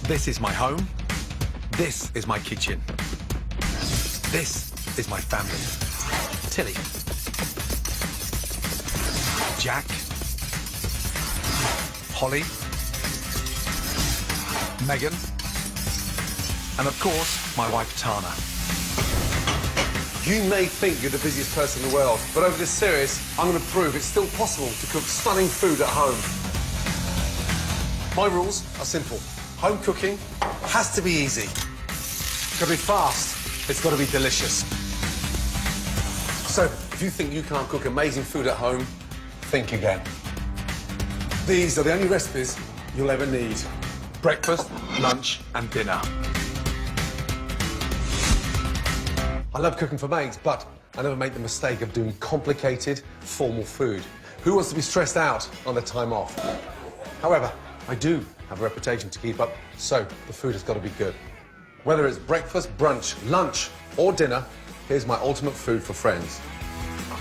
This is my home. This is my kitchen. This is my family. Tilly. Jack. Holly. Megan. And of course, my wife Tana. You may think you're the busiest person in the world, but over this series, I'm going to prove it's still possible to cook stunning food at home. My rules are simple. Home cooking has to be easy. It's got to be fast. It's got to be delicious. So, if you think you can't cook amazing food at home, think again. These are the only recipes you'll ever need. Breakfast, lunch and dinner. I love cooking for mates, but I never make the mistake of doing complicated, formal food. Who wants to be stressed out on their time off? However, I do have a reputation to keep up, so the food has got to be good. Whether it's breakfast, brunch, lunch or dinner, here's my ultimate food for friends.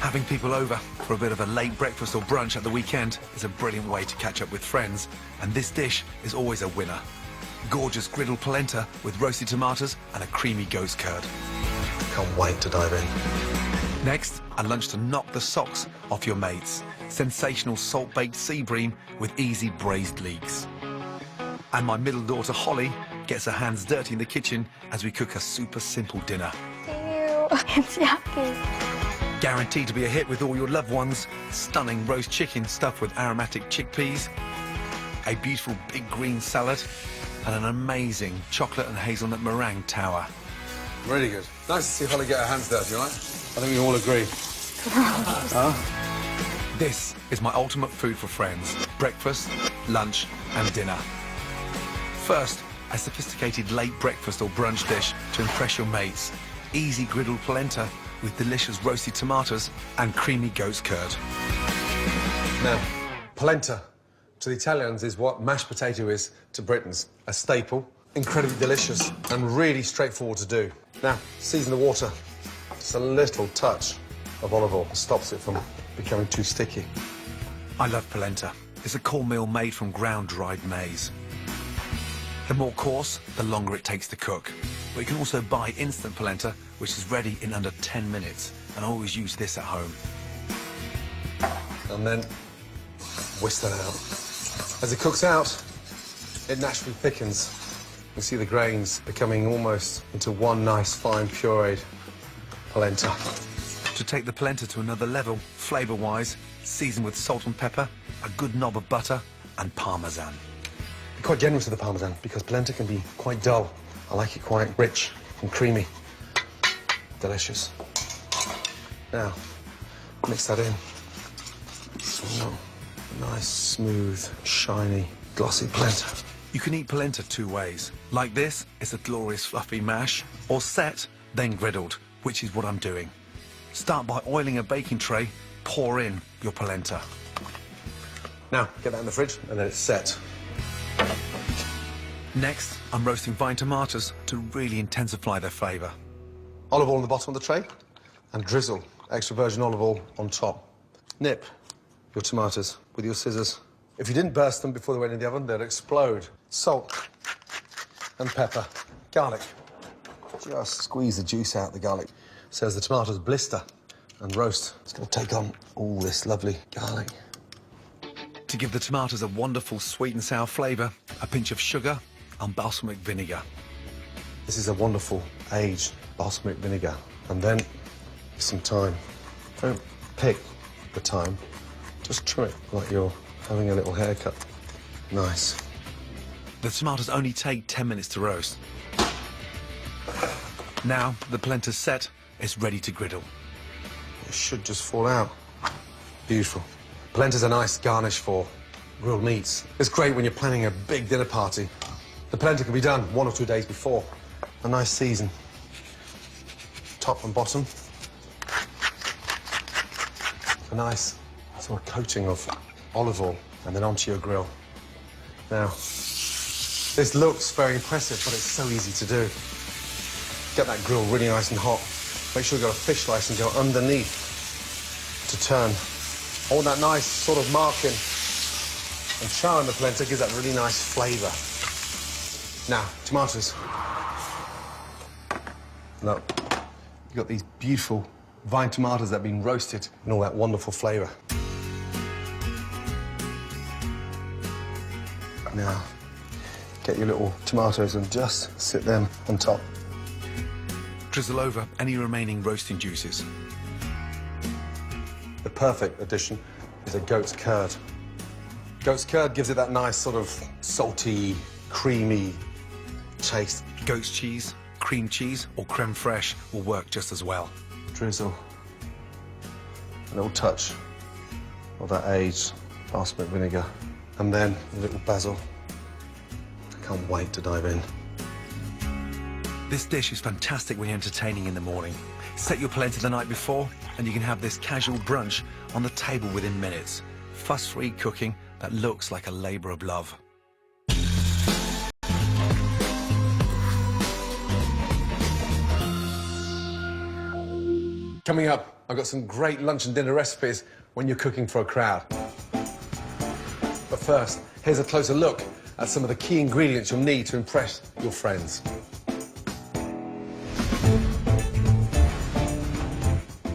Having people over for a bit of a late breakfast or brunch at the weekend is a brilliant way to catch up with friends, and this dish is always a winner. Gorgeous griddled polenta with roasted tomatoes and a creamy goat's curd. Can't wait to dive in. Next, a lunch to knock the socks off your mates. Sensational salt-baked sea bream with easy braised leeks. And my middle daughter, Holly, gets her hands dirty in the kitchen as we cook a super simple dinner. Ew, it's yucky. Guaranteed to be a hit with all your loved ones. Stunning roast chicken stuffed with aromatic chickpeas. A beautiful big green salad. And an amazing chocolate and hazelnut meringue tower. Really good. Nice to see Holly get her hands dirty, right? I think we all agree. This is my ultimate food for friends. Breakfast, lunch and dinner. First, a sophisticated late breakfast or brunch dish to impress your mates. Easy griddled polenta with delicious roasted tomatoes and creamy goat's curd. Now, polenta to the Italians is what mashed potato is to Britons. A staple, incredibly delicious and really straightforward to do. Now, season the water. Just a little touch of olive oil stops it from becoming too sticky. I love polenta. It's a cornmeal made from ground dried maize. The more coarse, the longer it takes to cook. But you can also buy instant polenta, which is ready in under 10 minutes. And I always use this at home. And then whisk that out. As it cooks out, it naturally thickens. You see the grains becoming almost into one nice fine pureed polenta. To take the polenta to another level, flavour-wise, season with salt and pepper, a good knob of butter and parmesan. Be quite generous with the parmesan because polenta can be quite dull. I like it quite rich and creamy. Delicious. Now, mix that in. Oh, nice, smooth, shiny, glossy polenta. You can eat polenta two ways. Like this, it's a glorious fluffy mash, or set, then griddled, which is what I'm doing. Start by oiling a baking tray, pour in your polenta. Now, get that in the fridge and then it's set. Next, I'm roasting vine tomatoes to really intensify their flavour. Olive oil on the bottom of the tray and drizzle extra virgin olive oil on top. Nip your tomatoes with your scissors. If you didn't burst them before they went in the oven, they'd explode. Salt and pepper. Garlic. Just squeeze the juice out of the garlic so as the tomatoes blister and roast. It's going to take on all this lovely garlic. To give the tomatoes a wonderful sweet and sour flavour, a pinch of sugar and balsamic vinegar. This is a wonderful aged balsamic vinegar. And then some thyme. Don't pick the thyme, just trim it like you're having a little haircut. Nice. The tomatoes only take 10 minutes to roast. Now the polenta's set, it's ready to griddle. It should just fall out. Beautiful. Polenta's a nice garnish for grilled meats. It's great when you're planning a big dinner party. The polenta can be done 1 or 2 days before. A nice season. Top and bottom. A nice sort of coating of olive oil and then onto your grill. Now, this looks very impressive, but it's so easy to do. Get that grill really nice and hot. Make sure you've got a fish slice and go underneath to turn. All that nice sort of marking and char in the polenta gives that really nice flavour. Now, tomatoes. Look, you've got these beautiful vine tomatoes that have been roasted in all that wonderful flavour. Now, get your little tomatoes and just sit them on top. Drizzle over any remaining roasting juices. The perfect addition is a goat's curd. Goat's curd gives it that nice sort of salty, creamy taste. Goat's cheese, cream cheese, or creme fraiche will work just as well. Drizzle. A little touch of that aged basket vinegar. And then a little basil. I can't wait to dive in. This dish is fantastic when you're entertaining in the morning. Set your plate the night before, and you can have this casual brunch on the table within minutes. Fuss-free cooking that looks like a labour of love. Coming up, I've got some great lunch and dinner recipes when you're cooking for a crowd. But first, here's a closer look at some of the key ingredients you'll need to impress your friends.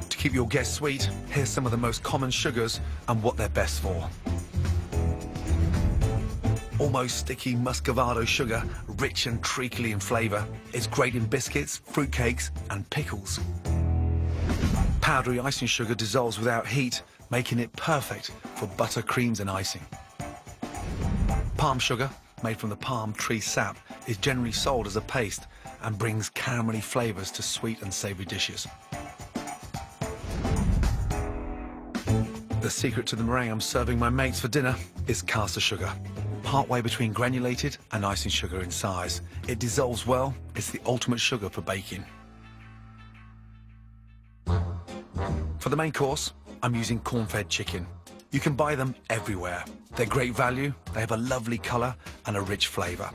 To keep your guests sweet, here's some of the most common sugars and what they're best for. Almost sticky muscovado sugar, rich and treacly in flavour. It's great in biscuits, fruitcakes and pickles. Powdery icing sugar dissolves without heat, making it perfect for butter, creams and icing. Palm sugar, made from the palm tree sap, is generally sold as a paste and brings caramelly flavours to sweet and savoury dishes. The secret to the meringue I'm serving my mates for dinner is caster sugar. Partway between granulated and icing sugar in size. It dissolves well, it's the ultimate sugar for baking. For the main course, I'm using corn-fed chicken. You can buy them everywhere. They're great value, they have a lovely colour and a rich flavour.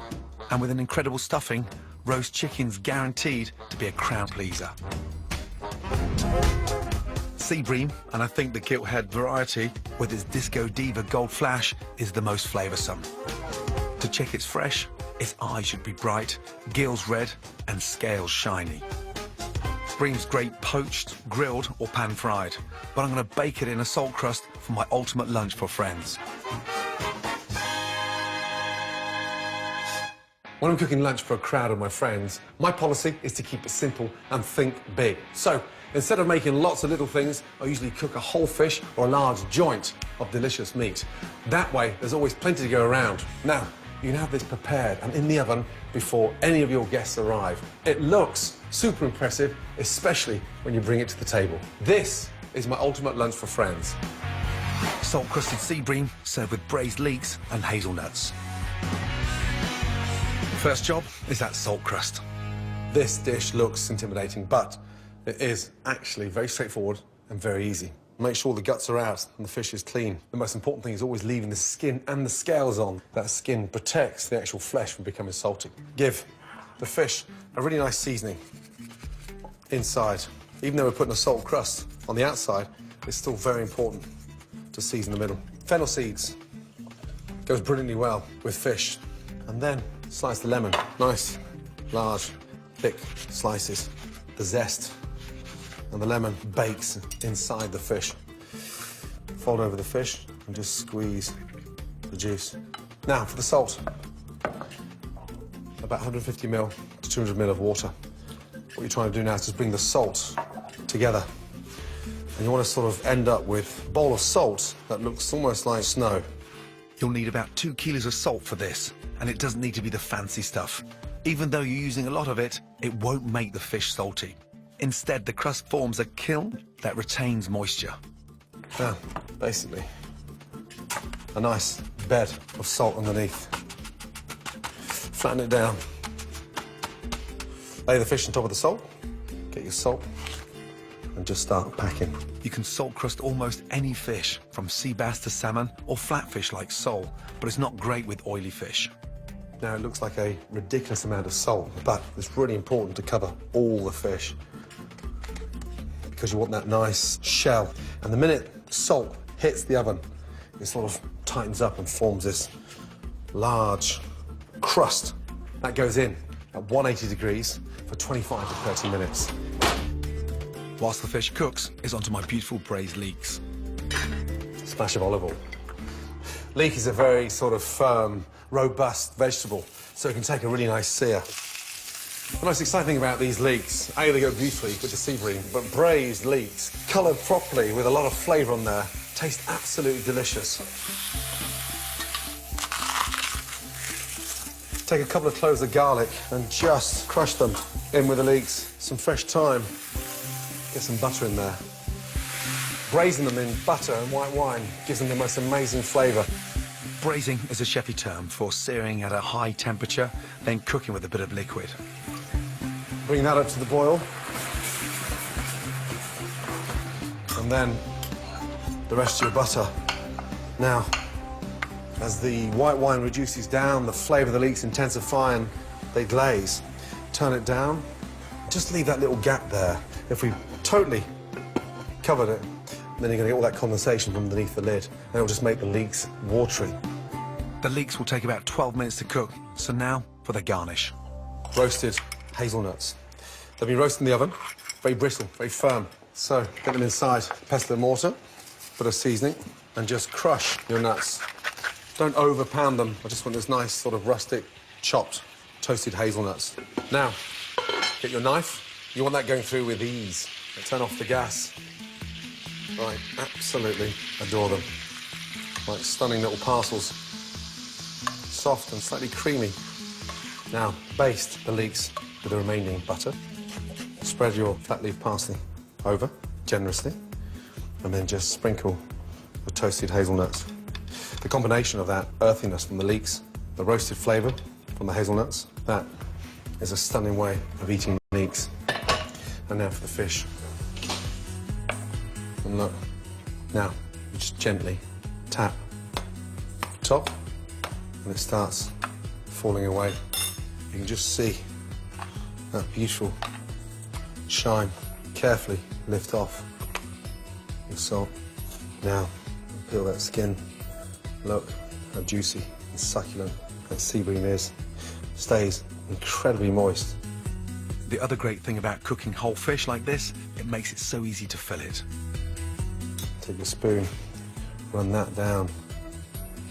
And with an incredible stuffing, roast chicken's guaranteed to be a crowd pleaser. Sea bream, and I think the gilt-head variety, with its Disco Diva Gold Flash, is the most flavoursome. To check it's fresh, its eyes should be bright, gills red, and scales shiny. Bream's great poached, grilled, or pan-fried, but I'm going to bake it in a salt crust for my ultimate lunch for friends. When I'm cooking lunch for a crowd of my friends, my policy is to keep it simple and think big. So, instead of making lots of little things, I usually cook a whole fish or a large joint of delicious meat. That way, there's always plenty to go around. Now, you can have this prepared and in the oven before any of your guests arrive. It looks super impressive, especially when you bring it to the table. This is my ultimate lunch for friends. Salt-crusted sea bream served with braised leeks and hazelnuts. First job is that salt crust. This dish looks intimidating, but it is actually very straightforward and very easy. Make sure the guts are out and the fish is clean. The most important thing is always leaving the skin and the scales on. That skin protects the actual flesh from becoming salty. Give the fish a really nice seasoning inside. Even though we're putting a salt crust on the outside, it's still very important to season the middle. Fennel seeds goes brilliantly well with fish. And then slice the lemon. Nice, large, thick slices. The zest and the lemon bakes inside the fish. Fold over the fish and just squeeze the juice. Now for the salt. About 150 ml to 200 ml of water. What you're trying to do now is just bring the salt together. And you want to sort of end up with a bowl of salt that looks almost like snow. You'll need about 2 kilos of salt for this, and it doesn't need to be the fancy stuff. Even though you're using a lot of it, it won't make the fish salty. Instead, the crust forms a kiln that retains moisture. Now, basically, a nice bed of salt underneath. Flatten it down. Lay the fish on top of the salt. Get your salt and just start packing. You can salt crust almost any fish, from sea bass to salmon or flatfish like sole, but it's not great with oily fish. Now, it looks like a ridiculous amount of salt, but it's really important to cover all the fish because you want that nice shell. And the minute salt hits the oven, it sort of tightens up and forms this large crust That goes in at 180 degrees for 25 to 30 minutes. Whilst the fish cooks, it's onto my beautiful braised leeks. Splash of olive oil. Leek is a very sort of firm, robust vegetable, so it can take a really nice sear. The most exciting thing about these leeks, A, they go beautifully with the seasoning, but braised leeks, coloured properly with a lot of flavour on there, taste absolutely delicious. Take a couple of cloves of garlic and just crush them in with the leeks. Some fresh thyme. Get some butter in there. Braising them in butter and white wine gives them the most amazing flavour. Braising is a chefy term for searing at a high temperature, then cooking with a bit of liquid. Bring that up to the boil. And then the rest of your butter. Now, as the white wine reduces down, the flavour of the leeks intensify and they glaze. Turn it down. Just leave that little gap there. If we totally covered it, then you're going to get all that condensation from underneath the lid, and it'll just make the leeks watery. The leeks will take about 12 minutes to cook, so now for the garnish. Roasted hazelnuts. They'll be roasted in the oven, very brittle, very firm. So get them inside, pestle and mortar, put a seasoning, and just crush your nuts. Don't over-pound them. I just want this nice sort of rustic, chopped, toasted hazelnuts. Now, get your knife. You want that going through with ease. Turn off the gas. Right, absolutely adore them. Like stunning little parcels. Soft and slightly creamy. Now, baste the leeks with the remaining butter. Spread your flat leaf parsley over generously, and then just sprinkle the toasted hazelnuts. The combination of that earthiness from the leeks, the roasted flavour from the hazelnuts, that is a stunning way of eating leeks. And now for the fish. And look, now you just gently tap top, and it starts falling away. You can just see that beautiful shine. Carefully lift off your salt. Now peel that skin. Look how juicy and succulent that sea bream is. Stays incredibly moist. The other great thing about cooking whole fish like this, it makes it so easy to fillet. Take a spoon, run that down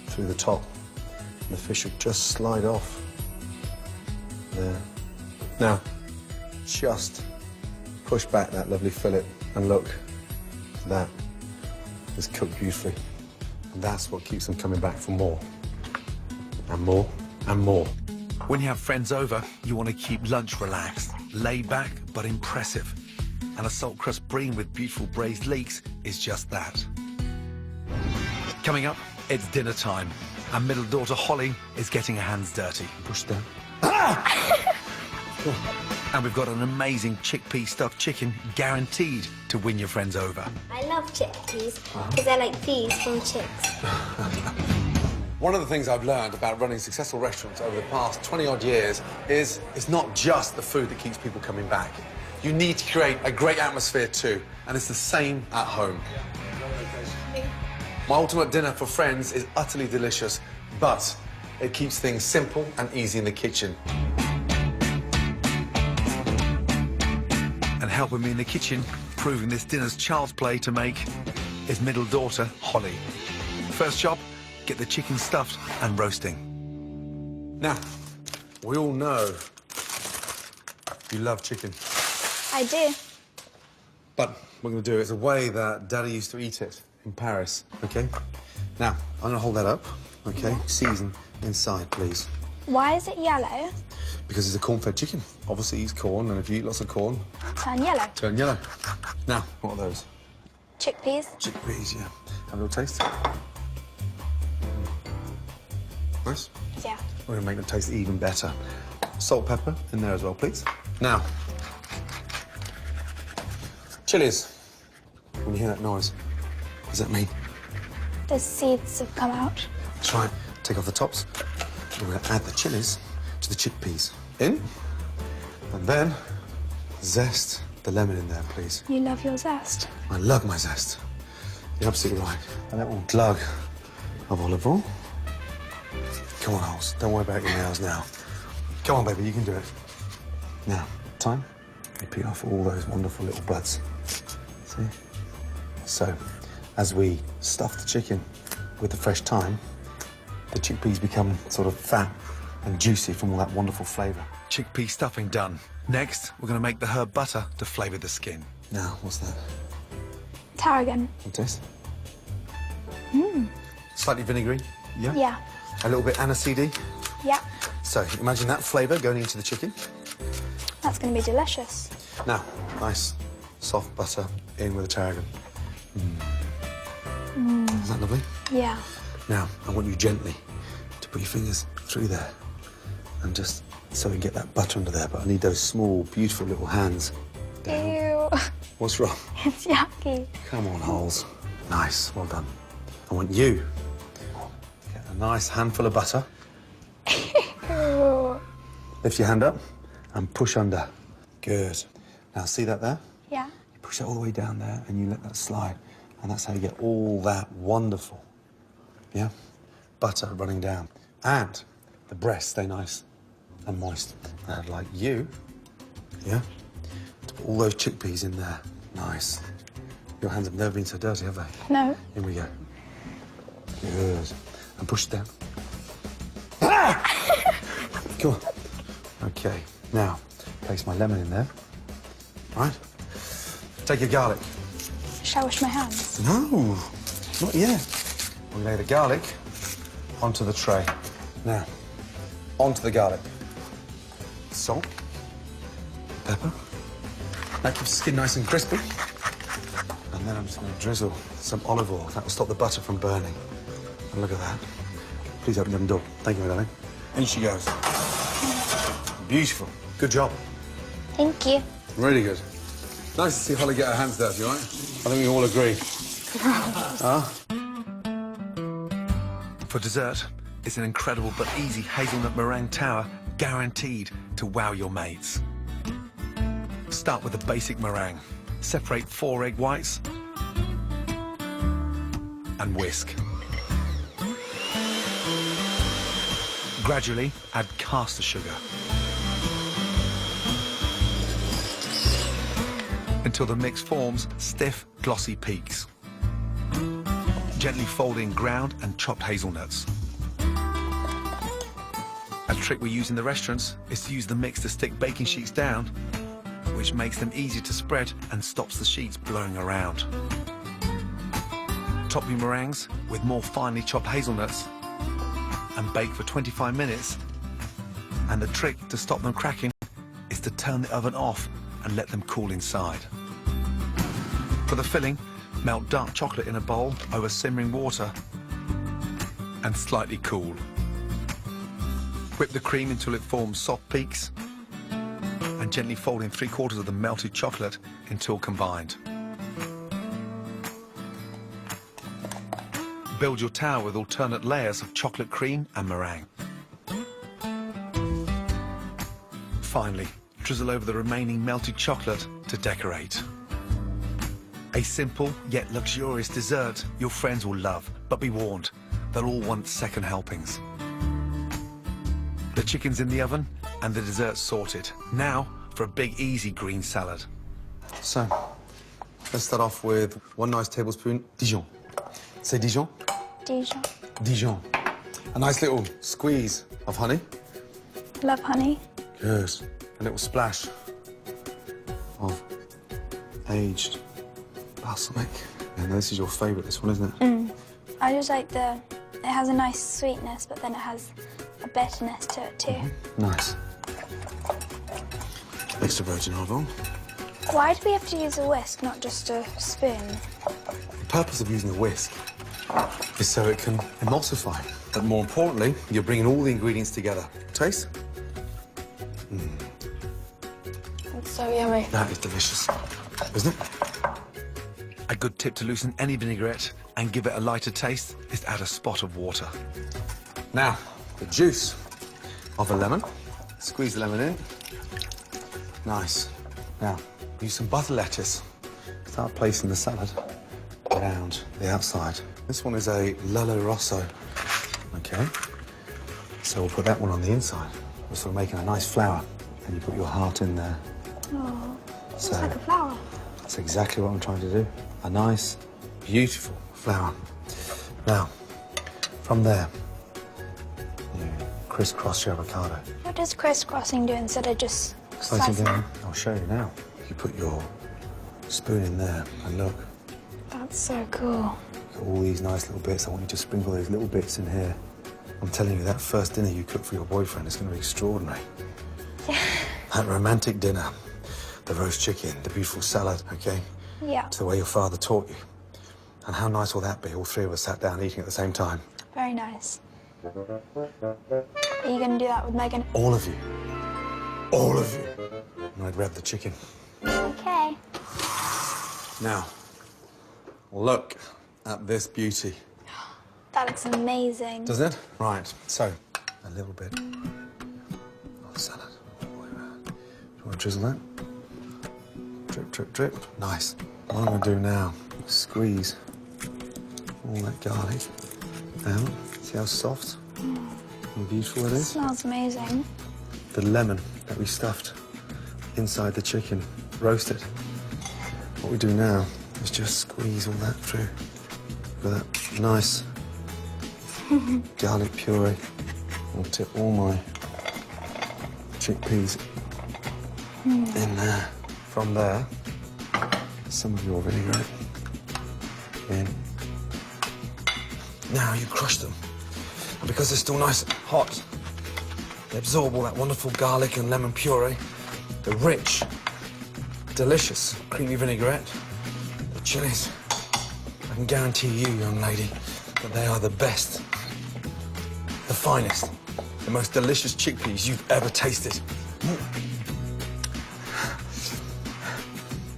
through the top, and the fish will just slide off. There. Now, just push back that lovely fillet, and look, that is cooked beautifully. And that's what keeps them coming back for more, and more, and more. When you have friends over, you want to keep lunch relaxed, laid back but impressive. And a salt crust bream with beautiful braised leeks is just that. Coming up, it's dinner time, and middle daughter Holly is getting her hands dirty. Push down. And we've got an amazing chickpea stuffed chicken guaranteed to win your friends over. I love chickpeas because they're like peas from chicks. One of the things I've learned about running successful restaurants over the past 20-odd years is it's not just the food that keeps people coming back. You need to create a great atmosphere too, and it's the same at home. My ultimate dinner for friends is utterly delicious, but it keeps things simple and easy in the kitchen. And helping me in the kitchen, proving this dinner's child's play to make, is middle daughter Holly. First job, get the chicken stuffed and roasting. Now, we all know you love chicken. I do. But what we're going to do is a way that Daddy used to eat it in Paris, OK? Now, I'm going to hold that up, OK? Season inside, please. Why is it yellow? Because it's a corn-fed chicken. Obviously, eats corn, and if you eat lots of corn... Turn yellow. Turn yellow. Now, what are those? Chickpeas. Chickpeas, yeah. Have a little taste. Nice? Yeah. We're going to make them taste even better. Salt, pepper in there as well, please. Now, chilies. When you hear that noise, what does that mean? The seeds have come out. That's right. Take off the tops. We're going to add the chilies to the chickpeas. In. And then zest the lemon in there, please. You love your zest. I love my zest. You're absolutely right. And that little glug of olive oil. Come on, Holes. Don't worry about your nails now. Come on, baby, you can do it. Now, time. You peel off all those wonderful little buds. See? So, as we stuff the chicken with the fresh thyme, the chickpeas become sort of fat and juicy from all that wonderful flavour. Chickpea stuffing done. Next, we're going to make the herb butter to flavour the skin. Now, what's that? Tarragon. What taste? Mmm. Slightly vinegary, yeah? Yeah. A little bit aniseedy. Yeah. So, imagine that flavour going into the chicken. That's going to be delicious. Now, nice soft butter in with the tarragon. Is that lovely? Yeah. Now, I want you gently to put your fingers through there and just so we can get that butter under there, but I need those small, beautiful little hands. Ew. What's wrong? It's yucky. Come on, Holes. Nice, well done. I want you to get a nice handful of butter. Ew. Lift your hand up and push under. Good. Now, see that there? Yeah. You push that all the way down there and you let that slide. And that's how you get all that wonderful, yeah, butter running down. And the breasts stay nice and moist. And I'd like you, yeah, to put all those chickpeas in there. Nice. Your hands have never been so dirty, have they? No. Here we go. Good. And push it down. Ah! Come on. Okay. Now, place my lemon in there. All right. Take your garlic. Shall I wash my hands? No, not yet. We lay the garlic onto the tray. Now, onto the garlic. Salt, pepper. That keeps the skin nice and crispy. And then I'm just going to drizzle some olive oil. That will stop the butter from burning. And look at that. Please open the door. Thank you, my darling. In she goes. Beautiful. Good job. Thank you. Really good. Nice to see Holly get her hands dirty, all right? I think we all agree. For dessert, it's an incredible but easy hazelnut meringue tower guaranteed to wow your mates. Start with a basic meringue. Separate 4 egg whites and whisk. Gradually add caster sugar until the mix forms stiff, glossy peaks. Gently fold in ground and chopped hazelnuts. A trick we use in the restaurants is to use the mix to stick baking sheets down, which makes them easier to spread and stops the sheets blowing around. Top your meringues with more finely chopped hazelnuts and bake for 25 minutes. And the trick to stop them cracking is to turn the oven off and let them cool inside. For the filling, melt dark chocolate in a bowl over simmering water and slightly cool. Whip the cream until it forms soft peaks and gently fold in 3/4 of the melted chocolate until combined. Build your tower with alternate layers of chocolate cream and meringue. Finally, drizzle over the remaining melted chocolate to decorate. A simple yet luxurious dessert your friends will love, but be warned, they'll all want second helpings. The chicken's in the oven and the dessert's sorted. Now for a big, easy green salad. So, let's start off with 1 nice tablespoon Dijon. Say Dijon? Dijon. Dijon. A nice little squeeze of honey. Love honey. Good. A little splash of aged balsamic. And this is your favourite, this one, isn't it? I just like it has a nice sweetness, but then it has a bitterness to it too. Nice. Extra virgin olive oil. Why do we have to use a whisk, not just a spoon? The purpose of using the whisk is so it can emulsify. But more importantly, you're bringing all the ingredients together. Taste? It's so yummy. That is delicious, isn't it? A good tip to loosen any vinaigrette and give it a lighter taste is to add a spot of water. Now, the juice of a lemon. Squeeze the lemon in. Nice. Now, use some butter lettuce. Start placing the salad around the outside. This one is a Lello Rosso. Okay. So we'll put that one on the inside. we're sort of making a nice flower, and you put your heart in there. Oh, So looks like a flower. that's exactly what I'm trying to do. A nice, beautiful flower. Now, from there, you crisscross your avocado. What does crisscrossing do instead of just Slicing slicing? down. I'll show you now. You put your spoon in there, and look, That's so cool. all these nice little bits. I want you to sprinkle those little bits in here. I'm telling you, that first dinner you cook for your boyfriend is going to be extraordinary. Yeah. That romantic dinner, the roast chicken, the beautiful salad, okay? Yeah. It's the way your father taught you. And how nice will that be? All three of us sat down eating at the same time. Very nice. Are you going to do that with Megan? All of you. All of you. And I'd grab the chicken. Okay. Now, look at this beauty. That looks amazing. Doesn't it? Right, so, a little bit of salad all the way around. Do you want to drizzle that? Drip, drip, drip. Nice. What I'm going to do now is squeeze all that garlic out. See how soft and beautiful it is? Smells amazing. The lemon that we stuffed inside the chicken, roasted. What we do now is just squeeze all that through with that nice garlic puree. I'll tip all my chickpeas in there. From there, some of your vinaigrette in. Now you crush them. And because they're still nice and hot, they absorb all that wonderful garlic and lemon puree, the rich, delicious creamy vinaigrette, the chilies. I can guarantee you, young lady, that they are the best, the finest, the most delicious chickpeas you've ever tasted.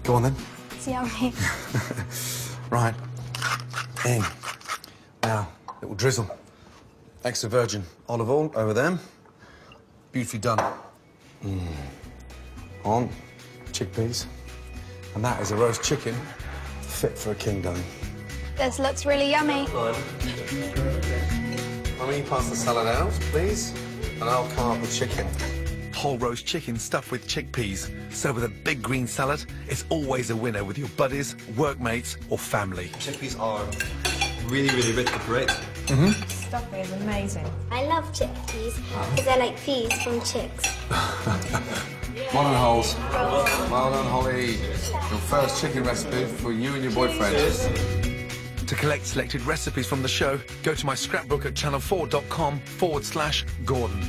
Go on then. It's yummy. Right. In. Now, little drizzle. Extra virgin olive oil over them. Beautifully done. On chickpeas. And that is a roast chicken fit for a king, darling. This looks really yummy. Mummy, pass the salad out, please. And I'll carve the chicken. Whole roast chicken stuffed with chickpeas. So with a big green salad, it's always a winner with your buddies, workmates, or family. Chickpeas are really, really rich and great. Stuffing is amazing. I love chickpeas because they're like peas from chicks. Well done, Holes. Well done, Holly. Your first chicken recipe for you and your boyfriend. To collect selected recipes from the show, go to my scrapbook at channel4.com/Gordon.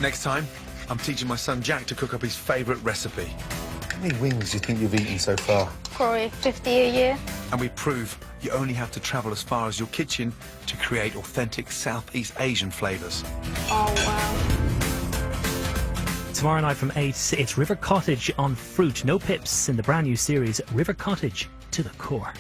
Next time, I'm teaching my son Jack to cook up his favourite recipe. How many wings do you think you've eaten so far? Probably 50 a year. And we prove you only have to travel as far as your kitchen to create authentic Southeast Asian flavours. Oh, wow. Tomorrow night from 8, it's River Cottage on Fruit. No pips in the brand new series, River Cottage to the Core.